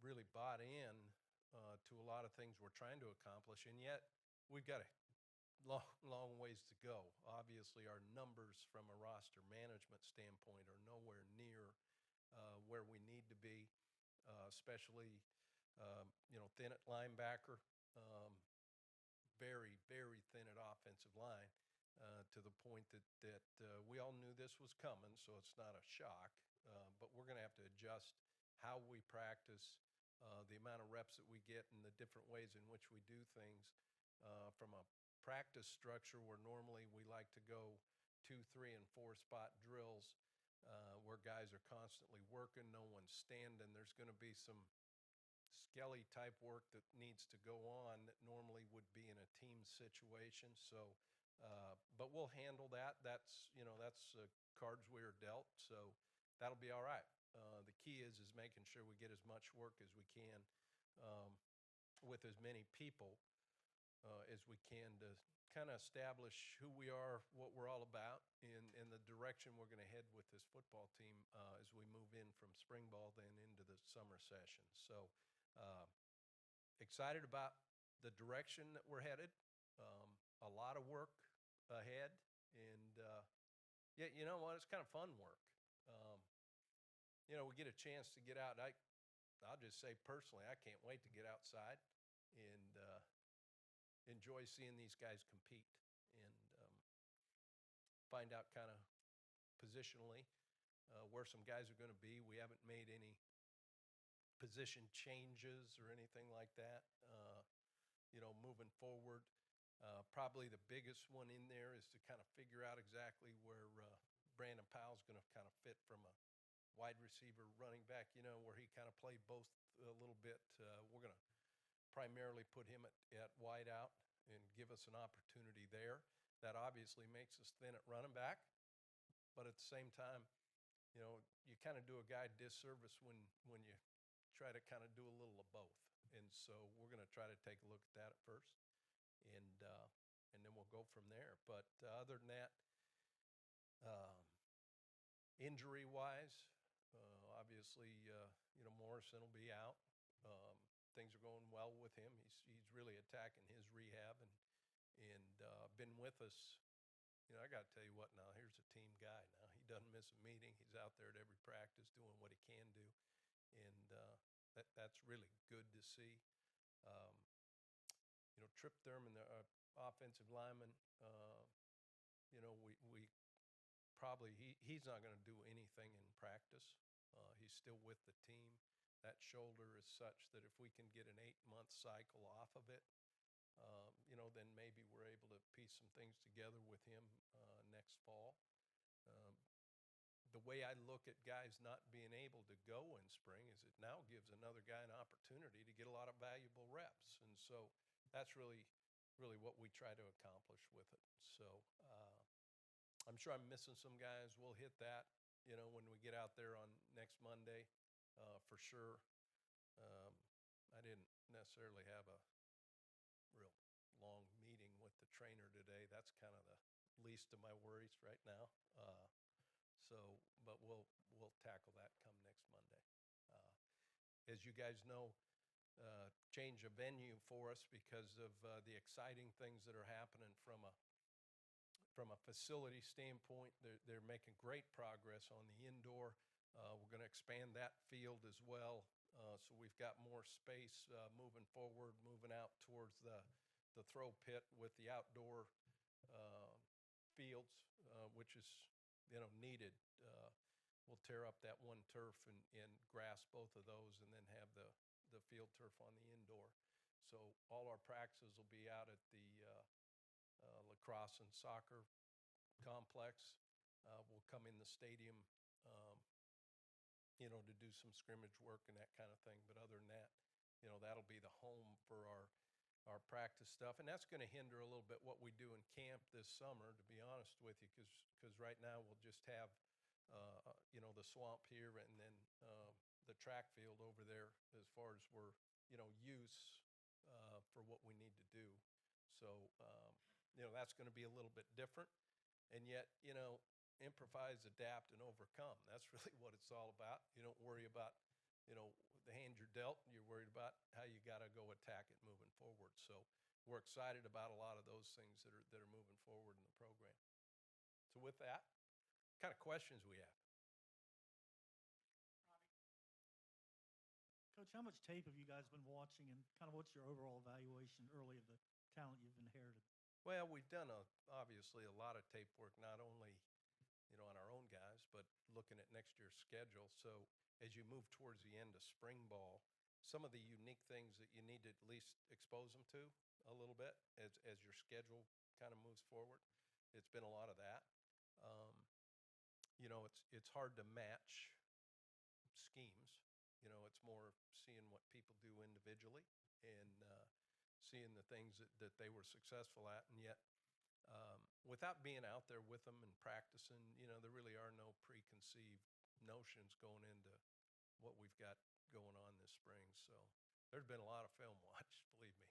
really bought in to a lot of things we're trying to accomplish, and yet we've got a long ways to go. Obviously, our numbers from a roster management standpoint are nowhere near where we need to be, especially thin at linebacker, very thin at offensive line. To the point that we all knew this was coming, so it's not a shock. But we're going to have to adjust how we practice, the amount of reps that we get, and the different ways in which we do things. From a practice structure where normally we like to go 2, 3, and 4 spot drills, where guys are constantly working, no one's standing. There's going to be some skelly type work that needs to go on that normally would be in a team situation. So, but we'll handle that. That's cards we are dealt. So that'll be all right. The key is making sure we get as much work as we can with as many people as we can to kind of establish who we are, what we're all about, and the direction we're going to head with this football team as we move in from spring ball then into the summer session. So excited about the direction that we're headed. A lot of work ahead, and yeah, you know what? It's kind of fun work. Um, we get a chance to get out. I'll just say personally, I can't wait to get outside and enjoy seeing these guys compete and find out kind of positionally where some guys are going to be. We haven't made any position changes or anything like that, moving forward. Probably the biggest one in there is to kind of figure out exactly where Brandon Powell's going to kind of fit from a wide receiver, running back, where he kind of played both a little bit. We're going to primarily put him at wide out and give us an opportunity there. That obviously makes us thin at running back, but at the same time, you kind of do a guy disservice when you try to kind of do a little of both. And so we're going to try to take a look at that at first, and then we'll go from there. But other than that, injury-wise, obviously, Morrison will be out. Things are going well with him. He's really attacking his rehab and been with us. I got to tell you what now, here's a team guy now. He doesn't miss a meeting. He's out there at every practice doing what he can do, and that's really good to see. Trip Thurman, the offensive lineman, we probably he's not going to do anything in practice. He's still with the team. That shoulder is such that if we can get an 8-month cycle off of it, then maybe we're able to piece some things together with him next fall. The way I look at guys not being able to go in spring is it now gives another guy an opportunity to get a lot of valuable reps. And so that's really what we try to accomplish with it. So I'm sure I'm missing some guys. We'll hit that, when we get out there on next Monday, for sure. I didn't necessarily have a real long meeting with the trainer today. That's kind of the least of my worries right now. But we'll tackle that come next Monday. As you guys know, change of venue for us because of the exciting things that are happening from a facility standpoint. They're making great progress on the indoor. We're going to expand that field as well. So we've got more space moving forward, moving out towards the throw pit with the outdoor fields, which is needed. We'll tear up that one turf and grass both of those, and then have the field turf on the indoor. So all our practices will be out at the lacrosse and soccer complex. We'll come in the stadium, to do some scrimmage work and that kind of thing. But other than that, that'll be the home for our practice stuff. And that's going to hinder a little bit what we do in camp this summer, to be honest with you, because right now we'll just have, the swamp here and then the track field over there as far as we're, use for what we need to do. So, that's going to be a little bit different. And yet, improvise, adapt, and overcome. That's really what it's all about. You don't worry about, the hand you're dealt. You're worried about how you got to go attack it moving forward. So we're excited about a lot of those things that are moving forward in the program. So with that, what kind of questions we have? Coach, how much tape have you guys been watching, and kind of what's your overall evaluation early of the talent you've inherited? Well, we've done obviously a lot of tape work, not only on our own guys, but looking at next year's schedule. So as you move towards the end of spring ball, some of the unique things that you need to at least expose them to a little bit as your schedule kind of moves forward. It's been a lot of that. Um, it's hard to match schemes. It's more seeing what people do individually and seeing the things that they were successful at. And yet, without being out there with them and practicing, there really are no preconceived notions going into what we've got going on this spring. So there's been a lot of film watched, believe me.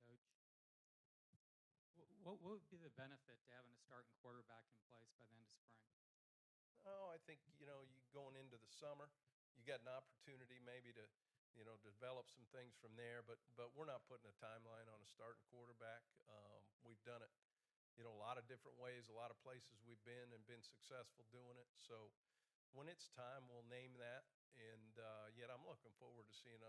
Yeah, Coach. What would be the benefit to having a starting quarterback in place by the end of spring? Oh, I think, you going into the summer, you got an opportunity maybe to, develop some things from there, but we're not putting a timeline on a starting quarterback. We've done it, a lot of different ways, a lot of places we've been and been successful doing it. So when it's time, we'll name that. And yet I'm looking forward to seeing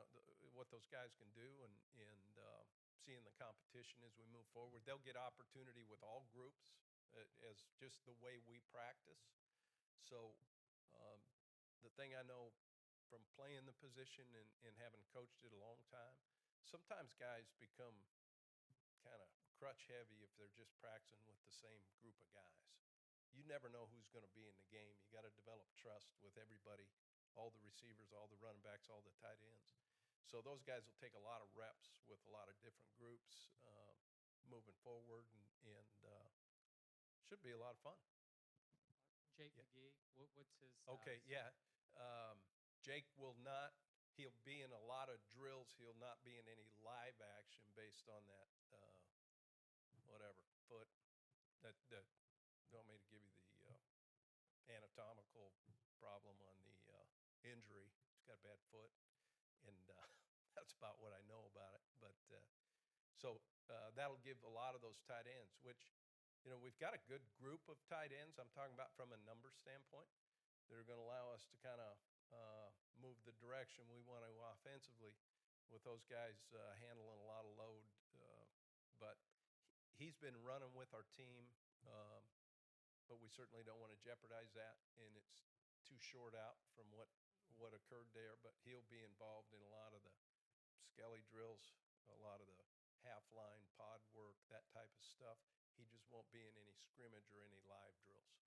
what those guys can do and seeing the competition as we move forward. They'll get opportunity with all groups as just the way we practice. So the thing I know from playing the position and having coached it a long time, sometimes guys become kind of crutch heavy if they're just practicing with the same group of guys. You never know who's going to be in the game. You got to develop trust with everybody, all the receivers, all the running backs, all the tight ends. So those guys will take a lot of reps with a lot of different groups moving forward, and should be a lot of fun. Jake McGee, what's his Okay, status? yeah. Jake will not, he'll be in a lot of drills. He'll not be in any live action based on that, whatever, foot. That you want me to give you the anatomical problem on the injury. He's got a bad foot, and that's about what I know about it. But so that'll give a lot of those tight ends, which we've got a good group of tight ends. I'm talking about from a number standpoint that are going to allow us to kind of move the direction we want to offensively with those guys handling a lot of load. But he's been running with our team, but we certainly don't want to jeopardize that. And it's too short out from what occurred there. But he'll be involved in a lot of the skelly drills, a lot of the half line pod work, that type of stuff. He just won't be in any scrimmage or any live drills.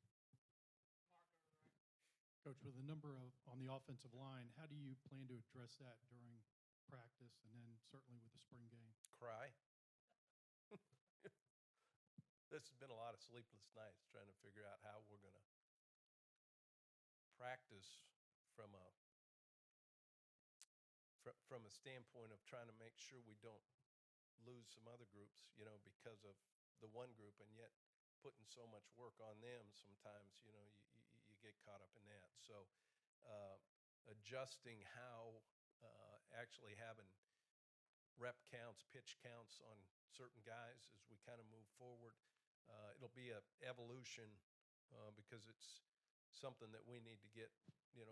Coach, with the number on the offensive line, how do you plan to address that during practice and then certainly with the spring game? Cry. This has been a lot of sleepless nights trying to figure out how we're going to practice from a standpoint of trying to make sure we don't lose some other groups, because of the one group, and yet putting so much work on them sometimes, you get caught up in that. So adjusting how actually having rep counts, pitch counts on certain guys as we kind of move forward. It'll be an evolution because it's something that we need to get,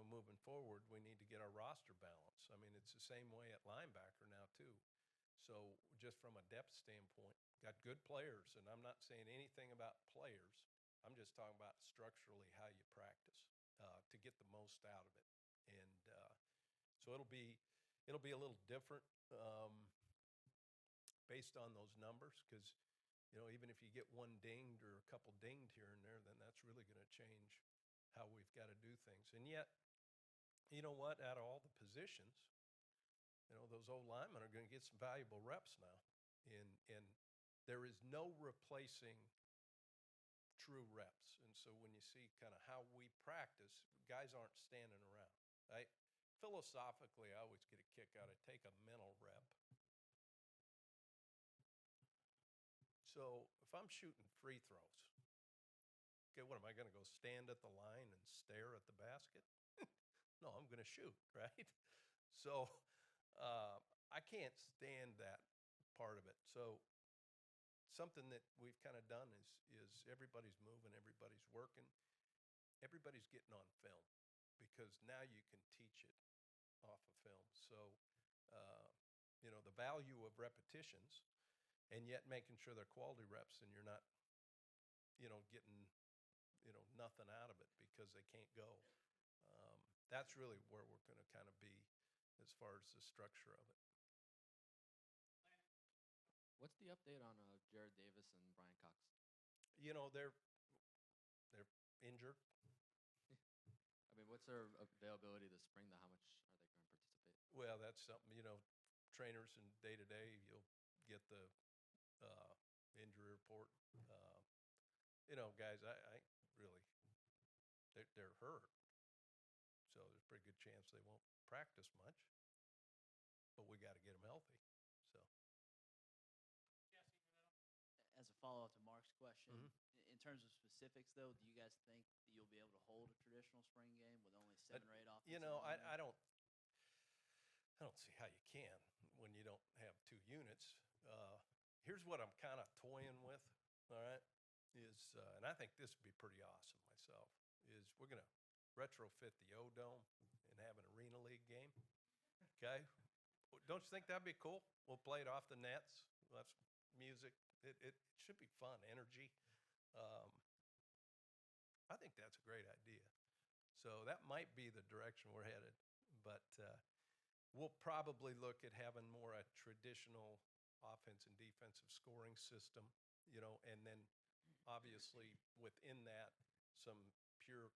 moving forward. We need to get our roster balance. I mean, it's the same way at linebacker now too. So just from a depth standpoint, got good players, and I'm not saying anything about players. I'm just talking about structurally how you practice to get the most out of it. And so it'll be a little different based on those numbers because, even if you get one dinged or a couple dinged here and there, then that's really going to change how we've got to do things. And yet, you know what? Out of all the positions, those old linemen are going to get some valuable reps now. And there is no replacing true reps. And so when you see kind of how we practice, guys aren't standing around. Philosophically, I always get a kick out of take a mental rep. So if I'm shooting free throws, okay, what am I going to go stand at the line and stare at the basket? No, I'm going to shoot, right? So I can't stand that part of it. So something that we've kind of done is everybody's moving, everybody's working, everybody's getting on film because now you can teach it off of film. So the value of repetitions, and yet making sure they're quality reps, and you're not getting nothing out of it because they can't go. That's really where we're going to kind of be as far as the structure of it. What's the update on Jared Davis and Brian Cox? They're injured. I mean, what's their availability this spring? How much are they going to participate? Well, that's something, trainers and day-to-day, you'll get the injury report. Guys, I really, they're hurt. So there's a pretty good chance they won't practice much, but we got to get them healthy. So. As a follow-up to Mark's question, Mhm. in terms of specifics, though, do you guys think that you'll be able to hold a traditional spring game with only 7 or 8 offensive linemen? I don't see how you can when you don't have 2 units. Here's what I'm kind of toying with, all right, and I think this would be pretty awesome myself, is we're going to retrofit the O-Dome and have an Arena League game, okay? Don't you think that'd be cool? We'll play it off the nets. We'll have some music. It should be fun, energy. I think that's a great idea. So that might be the direction we're headed. But we'll probably look at having more a traditional offense and defensive scoring system, and then obviously within that some pure,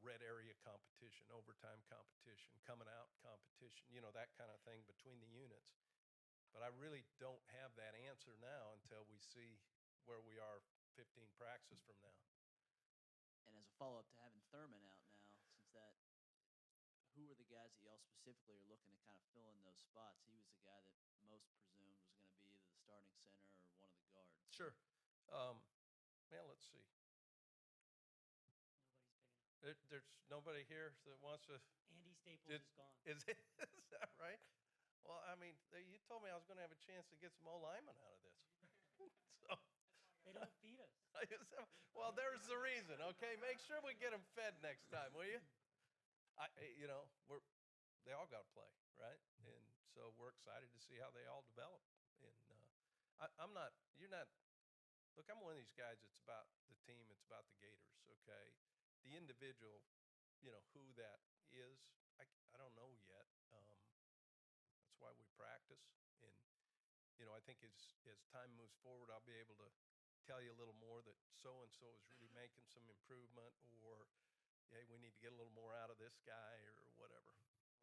red area competition, overtime competition, coming out competition, that kind of thing between the units. But I really don't have that answer now until we see where we are 15 practices from now. And as a follow-up to having Thurman out now, who are the guys that y'all specifically are looking to kind of fill in those spots? He was the guy that most presumed was going to be either the starting center or one of the guards. Sure. Let's see. There's nobody here that wants to. Andy Staples is gone. Is that right? Well, I mean, you told me I was going to have a chance to get some old linemen out of this. So. They don't feed us. Well, there's the reason. Okay, make sure we get them fed next time, will you? They all got to play, right? And so we're excited to see how they all develop. And you're not. Look, I'm one of these guys. It's about the team. It's about the Gators. Okay, the individual, who that is. I don't know yet. That's why we practice. And I think as time moves forward, I'll be able to tell you a little more that so-and-so is really making some improvement, or, hey, we need to get a little more out of this guy or whatever.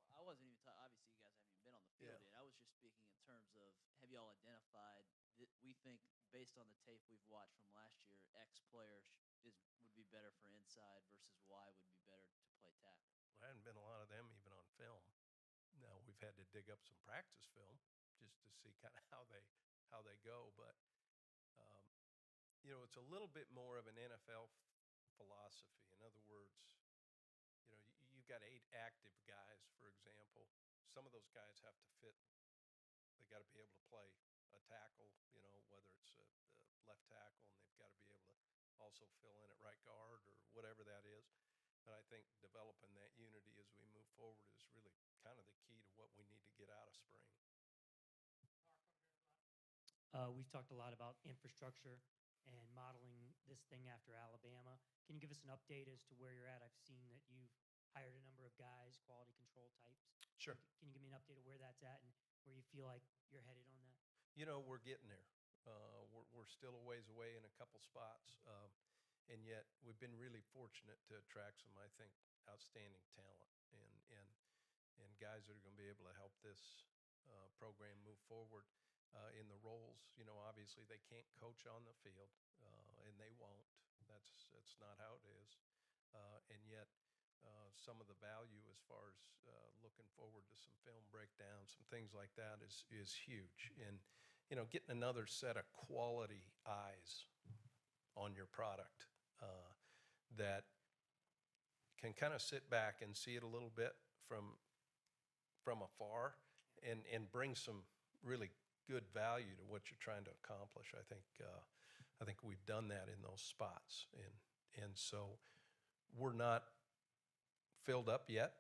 Well, I wasn't even obviously you guys haven't even been on the field yet. I was just speaking in terms of, have y'all identified that we think, based on the tape we've watched from last year, X player would be better for inside versus Y would be better to play tackle? There hadn't been a lot of them even on film. Now we've had to dig up some practice film just to see kind of how they go, but it's a little bit more of an NFL philosophy. In other words, you've got 8 active guys, for example. Some of those guys have to fit. They got to be able to play a tackle, whether it's a left tackle, and they've got to be able to also fill in at right guard or whatever that is. But I think developing that unity as we move forward is really kind of the key to what we need to get out of spring. We've talked a lot about infrastructure and modeling this thing after Alabama. Can you give us an update as to where you're at? I've seen that you've hired a number of guys, quality control types. Sure. Can you give me an update of where that's at and where you feel like you're headed on that? We're getting there. We're still a ways away in a couple spots, and yet we've been really fortunate to attract some, I think, outstanding talent and guys that are going to be able to help this program move forward in the roles. Obviously they can't coach on the field, and they won't. That's not how it is. And yet some of the value as far as looking forward to some film breakdowns, some things like that is huge. And getting another set of quality eyes on your product that can kind of sit back and see it a little bit from afar and bring some really good value to what you're trying to accomplish. I think we've done that in those spots, and so we're not filled up yet.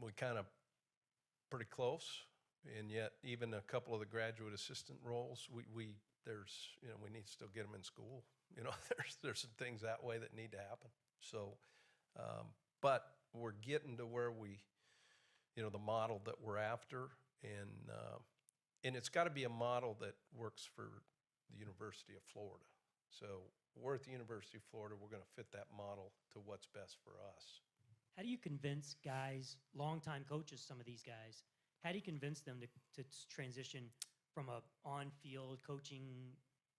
We kind of pretty close, and yet even a couple of the graduate assistant roles, we need to still get them in school. There's some things that way that need to happen. So, but we're getting to where the model that we're after, and it's got to be a model that works for the University of Florida. So we're at the University of Florida. We're going to fit that model to what's best for us. How do you convince guys, longtime coaches, some of these guys, how do you convince them to transition from a on-field coaching,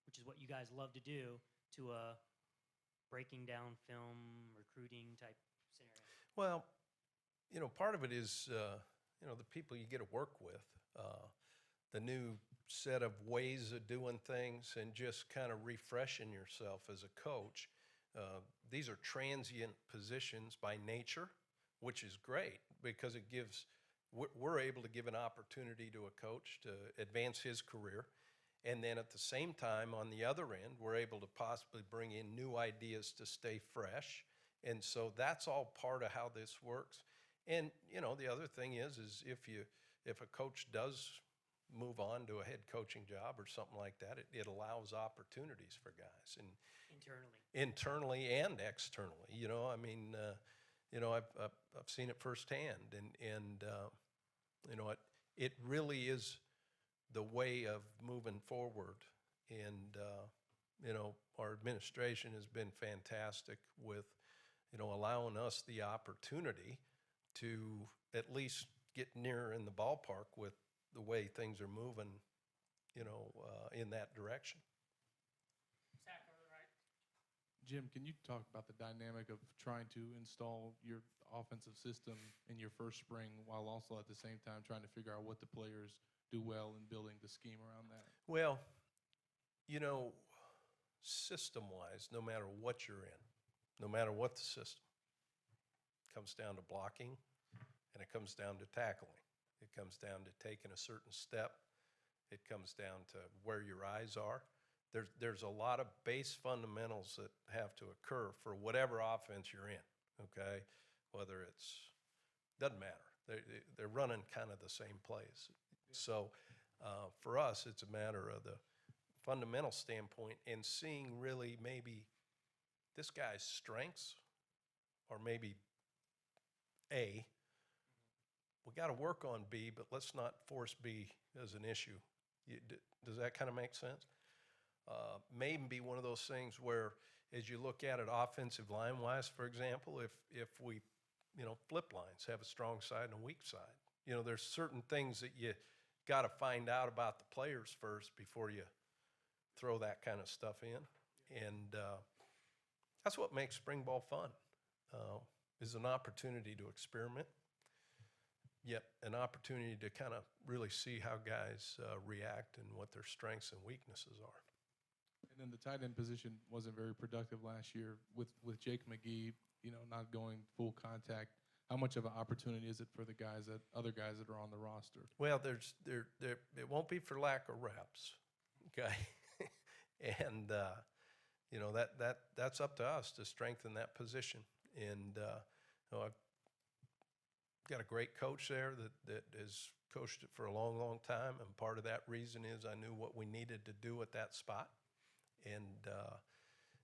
which is what you guys love to do, to a breaking down film, recruiting type scenario? Well, part of it is, the people you get to work with, the new set of ways of doing things, and just kind of refreshing yourself as a coach. These are transient positions by nature, which is great because we're able to give an opportunity to a coach to advance his career. And then at the same time, on the other end, we're able to possibly bring in new ideas to stay fresh. And so that's all part of how this works. And, the other thing is if a coach does move on to a head coaching job or something like that, it allows opportunities for guys. And internally and externally, I've seen it firsthand, and it really is the way of moving forward. And our administration has been fantastic with allowing us the opportunity to at least get near in the ballpark with the way things are moving, in that direction. Jim, can you talk about the dynamic of trying to install your offensive system in your first spring while also at the same time trying to figure out what the players do well in building the scheme around that? Well, system-wise, no matter what you're in, no matter what the system, it comes down to blocking and it comes down to tackling. It comes down to taking a certain step. It comes down to where your eyes are. There's a lot of base fundamentals that have to occur for whatever offense you're in, okay? Whether doesn't matter. They're running kind of the same plays. So for us, it's a matter of the fundamental standpoint and seeing really maybe this guy's strengths, or maybe A. We got to work on B, but let's not force B as an issue. Does that kind of make sense? Maybe be one of those things where, as you look at it offensive line-wise, for example, if we, flip lines, have a strong side and a weak side. There's certain things that you got to find out about the players first before you throw that kind of stuff in. And that's what makes spring ball fun, is an opportunity to experiment, yet an opportunity to kind of really see how guys react and what their strengths and weaknesses are. And then the tight end position wasn't very productive last year with Jake McGee, not going full contact. How much of an opportunity is it for the other guys that are on the roster? Well, it won't be for lack of reps, okay? And that's up to us to strengthen that position. And I've got a great coach there that has coached it for a long, long time, and part of that reason is I knew what we needed to do at that spot.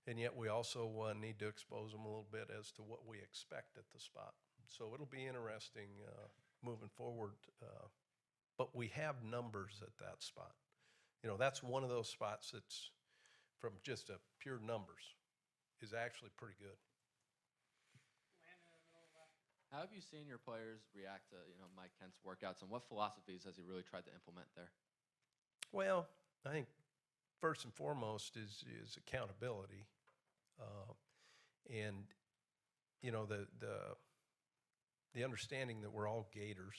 And yet we also need to expose them a little bit as to what we expect at the spot. So it'll be interesting moving forward. But we have numbers at that spot. That's one of those spots that's, from just a pure numbers, is actually pretty good. How have you seen your players react to, Mike Kent's workouts, and what philosophies has he really tried to implement there? Well, I think first and foremost is accountability, and the understanding that we're all Gators,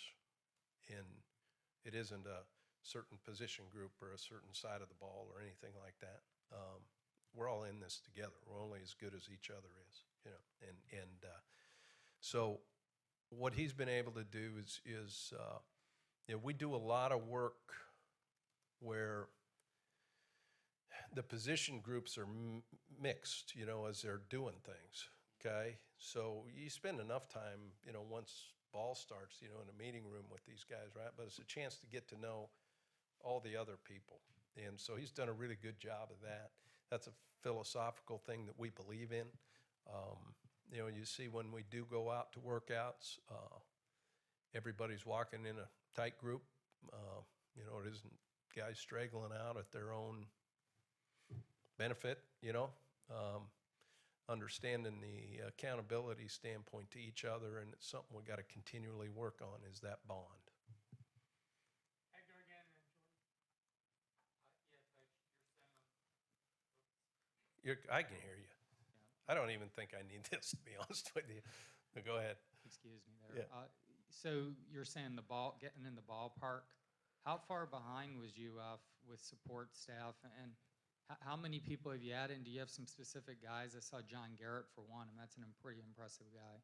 and it isn't a certain position group or a certain side of the ball or anything like that. we're all in this together. We're only as good as each other is, you know. So what he's been able to do is you know, we do a lot of work where the position groups are mixed, you know, as they're doing things. Okay, so you spend enough time, you know, once ball starts, you know, in a meeting room with these guys, right? But it's a chance to get to know all the other people. And so he's done a really good job of that. That's a philosophical thing that we believe in. You know, you see when we do go out to workouts, everybody's walking in a tight group. You know, it isn't guys straggling out at their own benefit, you know. Understanding the accountability standpoint to each other, and it's something we got to continually work on, is that bond. Hector again, and Jordan. I can hear you. I don't even think I need this, to be honest with you. But go ahead. Excuse me there. Yeah. So you're saying getting in the ballpark. How far behind was UF with support staff, and how many people have you added? And do you have some specific guys? I saw John Garrett for one, and that's a pretty impressive guy.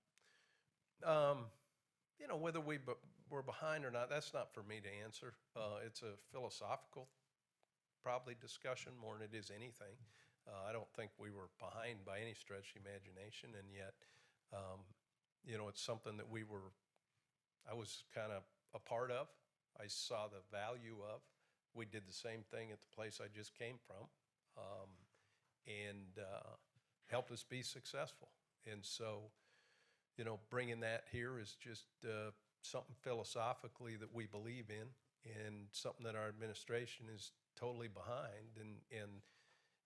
You know, whether we're behind or not, that's not for me to answer. It's a philosophical, probably, discussion more than it is anything. I don't think we were behind by any stretch of the imagination, and yet, you know, it's something that I was kind of a part of. I saw the value of. We did the same thing at the place I just came from, and helped us be successful. And so, you know, bringing that here is just something philosophically that we believe in, and something that our administration is totally behind. And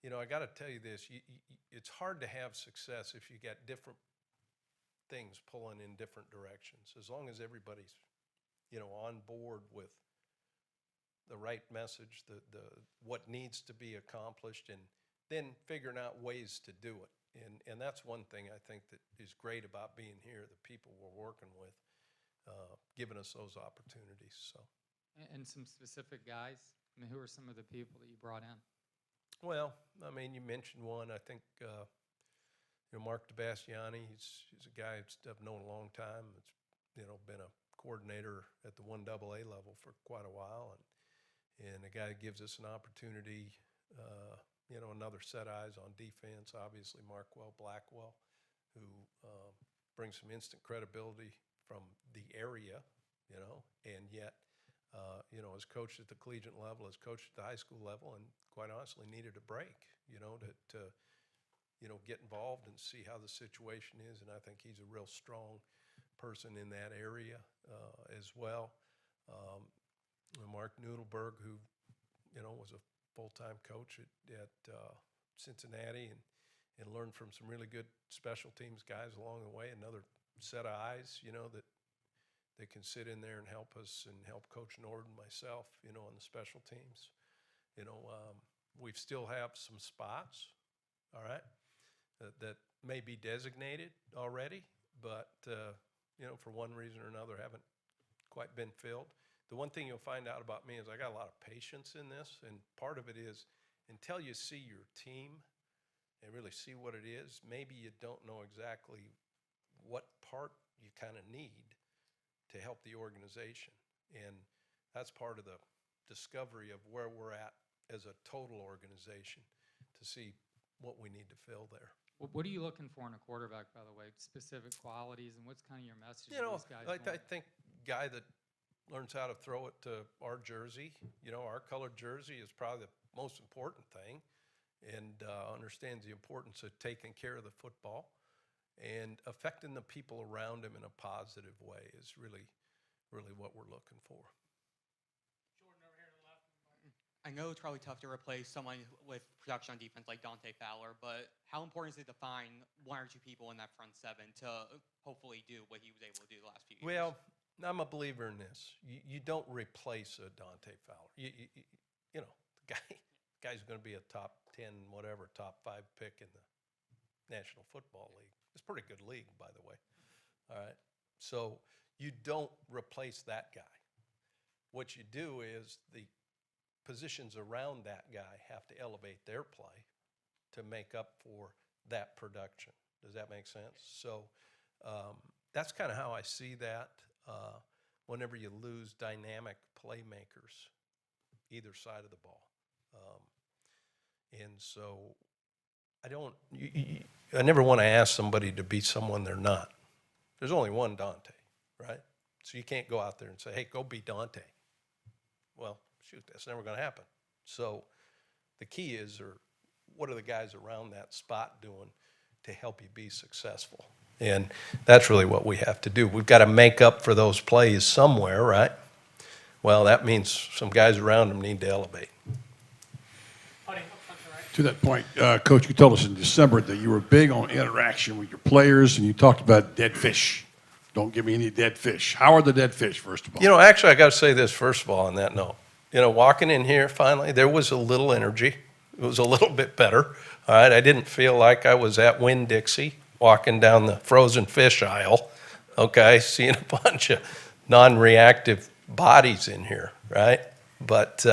you know, I got to tell you this, it's hard to have success if you got different things pulling in different directions. As long as everybody's, you know, on board with the right message, what needs to be accomplished, and then figuring out ways to do it. And that's one thing I think that is great about being here, the people we're working with, giving us those opportunities. So. And some specific guys? I mean, who are some of the people that you brought in? Well, I mean, you mentioned one. I think, you know, Mark DeBastiani, he's a guy I've known a long time. It's, you know, been a coordinator at the 1AA level for quite a while, and a guy that gives us an opportunity, you know, another set of eyes on defense. Obviously, Markwell Blackwell, who brings some instant credibility from the area, you know, and yet, you know, has coached at the collegiate level, has coached at the high school level, and quite honestly needed a break, you know, to you know, get involved and see how the situation is. And I think he's a real strong person in that area as well. Mark Noodleberg, who, you know, was a full-time coach at Cincinnati, and learned from some really good special teams guys along the way. Another set of eyes, you know, that they can sit in there and help us and help Coach Nord and myself, you know, on the special teams. You know, we still have some spots, all right, that may be designated already, but, you know, for one reason or another haven't quite been filled. The one thing you'll find out about me is I got a lot of patience in this, and part of it is until you see your team and really see what it is, maybe you don't know exactly what part you kind of need to help the organization. And that's part of the discovery of where we're at as a total organization, to see what we need to fill there. What are you looking for in a quarterback, by the way? Specific qualities, and what's kind of your message You to know, these guys? I think guy that learns how to throw it to our jersey, you know, our colored jersey is probably the most important thing, and understands the importance of taking care of the football and affecting the people around him in a positive way is really, really what we're looking for. Jordan over here to the left. I know it's probably tough to replace someone with production on defense like Dante Fowler, but how important is it to find one or two people in that front seven to hopefully do what he was able to do the last few years? Well, I'm a believer in this. You don't replace a Dante Fowler. You know, the guy's going to be a top 10, whatever, top 5 pick in the National Football League. It's a pretty good league, by the way. All right. So you don't replace that guy. What you do is the positions around that guy have to elevate their play, to make up for that production. Does that make sense? So that's kind of how I see that. Whenever you lose dynamic playmakers, either side of the ball. And so I never want to ask somebody to be someone they're not. There's only one Dante, right? So you can't go out there and say, hey, go be Dante. Well, shoot, that's never going to happen. So the key is, or what are the guys around that spot doing to help you be successful? And that's really what we have to do. We've got to make up for those plays somewhere, right? Well, that means some guys around them need to elevate. To that point, Coach, you told us in December that you were big on interaction with your players, and you talked about dead fish. Don't give me any dead fish. How are the dead fish, first of all? You know, actually, I got to say this first of all on that note. You know, walking in here finally, there was a little energy. It was a little bit better. All right, I didn't feel like I was at Winn-Dixie walking down the frozen fish aisle, okay, seeing a bunch of non-reactive bodies in here, right? But, you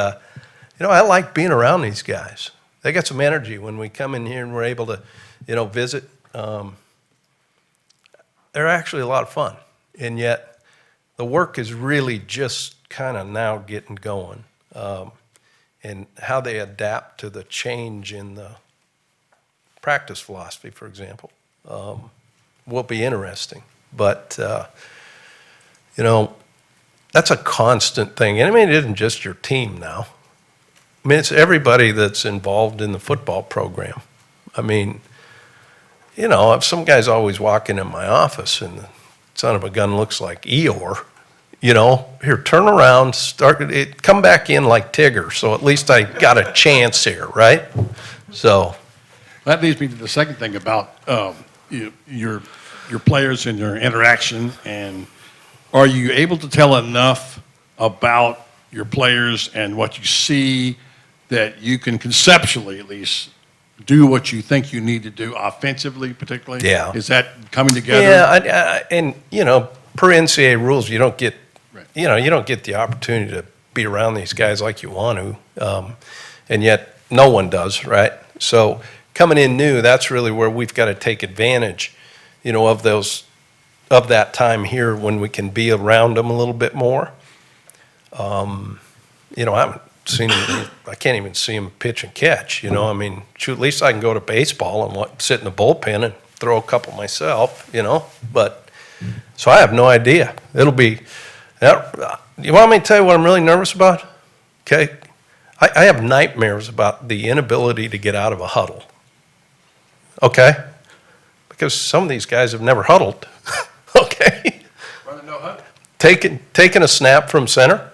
know, I like being around these guys. They got some energy when we come in here and we're able to, you know, visit. They're actually a lot of fun. And yet the work is really just kind of now getting going. And how they adapt to the change in the practice philosophy, for example, will be interesting. But, you know, that's a constant thing. And I mean, it isn't just your team now. I mean, it's everybody that's involved in the football program. I mean, you know, if some guy's always walking in my office and the son of a gun looks like Eeyore, you know, here, turn around, come back in like Tigger, so at least I got a chance here, right? So That leads me to the second thing about your players and your interaction. And are you able to tell enough about your players and what you see that you can conceptually, at least, do what you think you need to do offensively, particularly? Yeah. Is that coming together? yeah, and you know, per NCAA rules, you don't get, Right. you know, you don't get the opportunity to be around these guys like you want to, and yet no one does, right? So coming in new, that's really where we've got to take advantage, you know, of that time here when we can be around them a little bit more. You know, I haven't seen him, I can't even see him pitch and catch, you know. I mean, shoot, at least I can go to baseball and sit in the bullpen and throw a couple myself, you know. But, so I have no idea. It'll be, you want me to tell you what I'm really nervous about? Okay. I have nightmares about the inability to get out of a huddle. Okay? Because some of these guys have never huddled. Okay? Running no huddle. Taking a snap from center.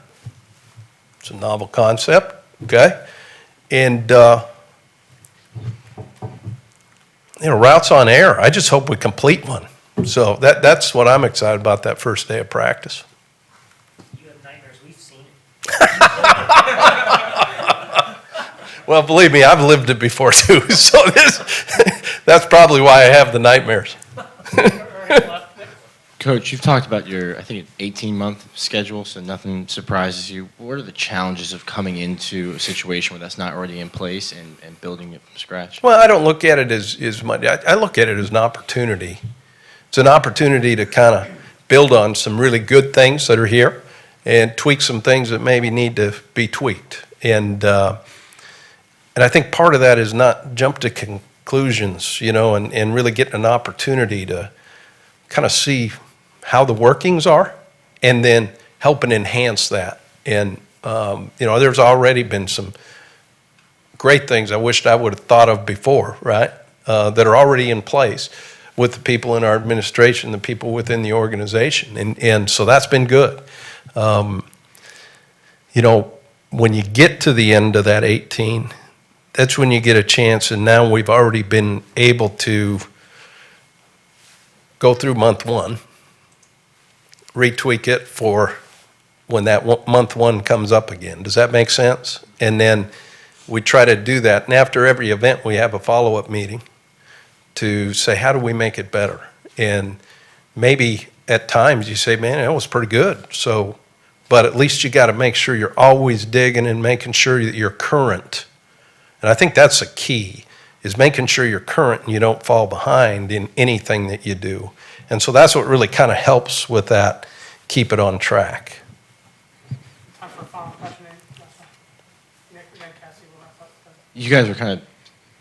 It's a novel concept, okay? And, you know, routes on air, I just hope we complete one. So that's what I'm excited about that first day of practice. You have nightmares. We've seen it. Well, believe me, I've lived it before too. So that's probably why I have the nightmares. Coach, you've talked about your, I think, 18-month schedule, so nothing surprises you. What are the challenges of coming into a situation where that's not already in place and building it from scratch? Well, I don't look at it as much. I look at it as an opportunity. It's an opportunity to kind of build on some really good things that are here and tweak some things that maybe need to be tweaked. And I think part of that is not jump to conclusions, you know, and really get an opportunity to kind of see how the workings are, and then help and enhance that. And, you know, there's already been some great things I wished I would have thought of before, right, that are already in place with the people in our administration, the people within the organization. And so that's been good. You know, when you get to the end of that 18, that's when you get a chance, and now we've already been able to go through month one, retweak it for when that month one comes up again. Does that make sense? And then we try to do that. And after every event, we have a follow-up meeting to say, how do we make it better? And maybe at times you say, man, that was pretty good. So, but at least you got to make sure you're always digging and making sure that you're current. And I think that's the key, is making sure you're current and you don't fall behind in anything that you do. And so that's what really kind of helps with that, keep it on track. Time for a final question. Nick, and then Cassie will wrap up. You guys were kind of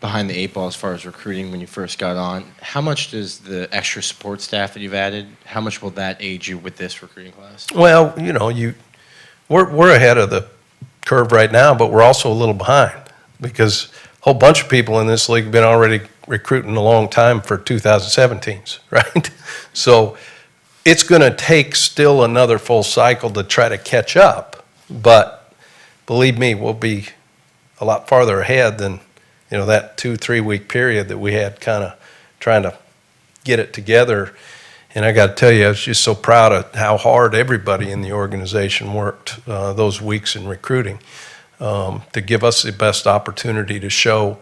behind the 8 ball as far as recruiting when you first got on. How much does the extra support staff that you've added, how much will that aid you with this recruiting class? Well, you know, we're ahead of the curve right now, but we're also a little behind because a whole bunch of people in this league have been already recruiting a long time for 2017s, right? So it's going to take still another full cycle to try to catch up, but believe me, we'll be a lot farther ahead than, you know, that 2-3 week period that we had kind of trying to get it together. And I got to tell you, I was just so proud of how hard everybody in the organization worked those weeks in recruiting to give us the best opportunity to show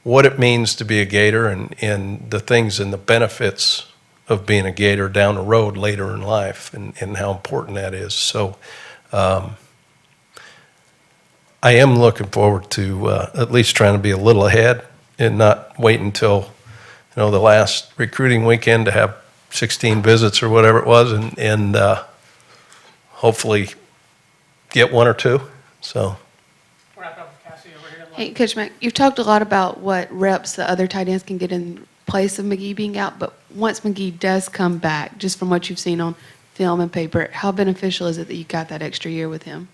what it means to be a Gator and the things and the benefits of being a Gator down the road later in life and how important that is. So I am looking forward to at least trying to be a little ahead and not wait until, you know, the last recruiting weekend to have 16 visits or whatever it was and hopefully get 1 or 2. So. Wrap up with Cassie over here. Hey, Coach Mack, you've talked a lot about what reps the other tight ends can get in place of McGee being out, but once McGee does come back, just from what you've seen on film and paper, how beneficial is it that you got that extra year with him?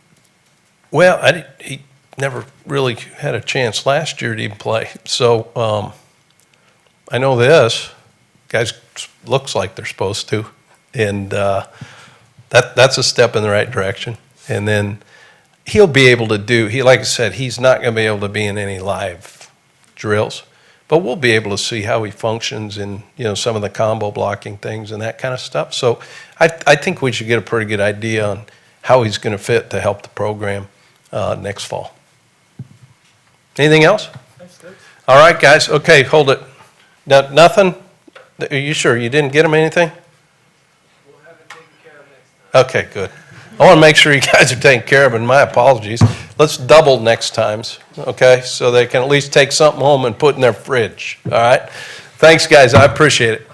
Well, he never really had a chance last year to even play. So I know this. Guys looks like they're supposed to. And that's a step in the right direction. And then he'll be able to do, like I said, he's not going to be able to be in any live drills. But we'll be able to see how he functions in, you know, some of the combo blocking things and that kind of stuff. So I think we should get a pretty good idea on how he's going to fit to help the program next fall. Anything else? All right, guys. Okay, hold it. Nothing? Are you sure you didn't get him anything? We'll have it taken care of next time. Okay, good. I want to make sure you guys are taken care of, and my apologies. Let's double next times, okay, so they can at least take something home and put in their fridge, all right? Thanks, guys. I appreciate it.